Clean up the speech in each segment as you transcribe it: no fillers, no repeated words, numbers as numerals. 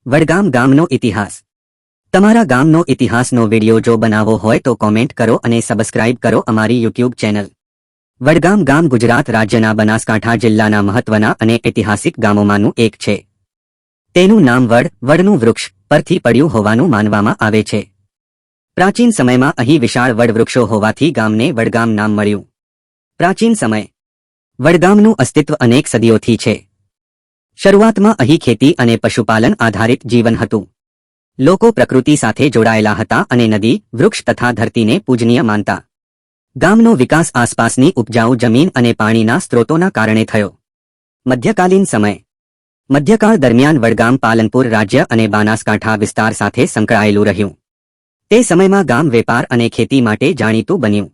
વડગામ ગામનો ઇતિહાસ. તમારા ગામનો ઇતિહાસનો વિડિયો જો બનાવવો હોય તો કોમેન્ટ કરો અને સબસ્ક્રાઇબ કરો અમારી યુટ્યુબ ચેનલ. વડગામ ગામ ગુજરાત રાજ્યના બનાસકાંઠા જિલ્લાના મહત્વના અને ઐતિહાસિક ગામોમાંનું એક છે. તેનું નામ વડનું વૃક્ષ પરથી પડ્યું હોવાનું માનવામાં આવે છે. પ્રાચીન સમયમાં અહીં વિશાળ વડવૃક્ષો હોવાથી ગામને વડગામ નામ મળ્યું. પ્રાચીન સમય વડગામનું અસ્તિત્વ અનેક સદીઓથી છે. શરૂઆતમાં અહીં ખેતી અને પશુપાલન આધારિત જીવન હતું. લોકો પ્રકૃતિ સાથે જોડાયેલા હતા અને નદી, વૃક્ષ તથા ધરતીને પૂજનીય માનતા. ગામનો વિકાસ આસપાસની ઉપજાઉ જમીન અને પાણીના સ્ત્રોતોના કારણે થયો. મધ્યકાલીન સમય મધ્યકાળ દરમિયાન વડગામ પાલનપુર રાજ્ય અને બનાસકાંઠા વિસ્તાર સાથે સંકળાયેલું રહ્યું. તે સમયમાં ગામ વેપાર અને ખેતી માટે જાણીતું બન્યું.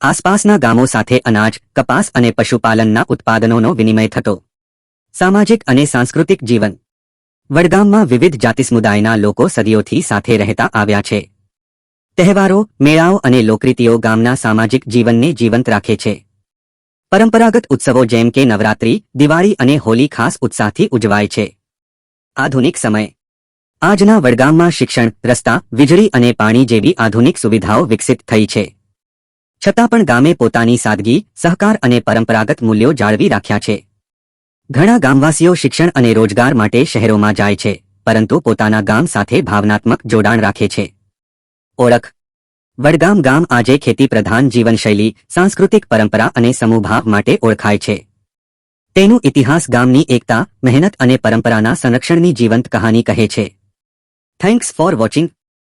આસપાસના ગામો સાથે અનાજ, કપાસ અને પશુપાલનના ઉત્પાદનોનો વિનિમય થતો. સામાજિક અને સાંસ્કૃતિક જીવન વડગામમાં વિવિધ જાતિ સમુદાયના લોકો સદીઓથી સાથે રહેતા આવ્યા છે. તહેવારો, મેળાઓ અને લોકરીતિઓ ગામના સામાજિક જીવનને જીવંત રાખે છે. પરંપરાગત ઉત્સવો જેમ કે નવરાત્રી, દિવાળી અને હોલી ખાસ ઉત્સાહથી ઉજવાય છે. આધુનિક સમય આજના વડગામમાં શિક્ષણ, રસ્તા, વીજળી અને પાણી જેવી આધુનિક સુવિધાઓ વિકસિત થઈ છે. છતાં પણ ગામે પોતાની સાદગી, સહકાર અને પરંપરાગત મૂલ્યો જાળવી રાખ્યા છે. ઘણા ગામવાસીઓ શિક્ષણ અને રોજગાર માટે શહેરોમાં જાય છે, પરંતુ પોતાના ગામ સાથે ભાવનાત્મક જોડાણ રાખે છે. ઓળખ વડગામ ગામ આજે ખેતી પ્રધાન જીવનશૈલી, સાંસ્કૃતિક પરંપરા અને સમૂહભાવ માટે ઓળખાય છે. તેનું ઇતિહાસ ગામની એકતા, મહેનત અને પરંપરાના સંરક્ષણની જીવંત કહાની કહે છે. Thanks for watching.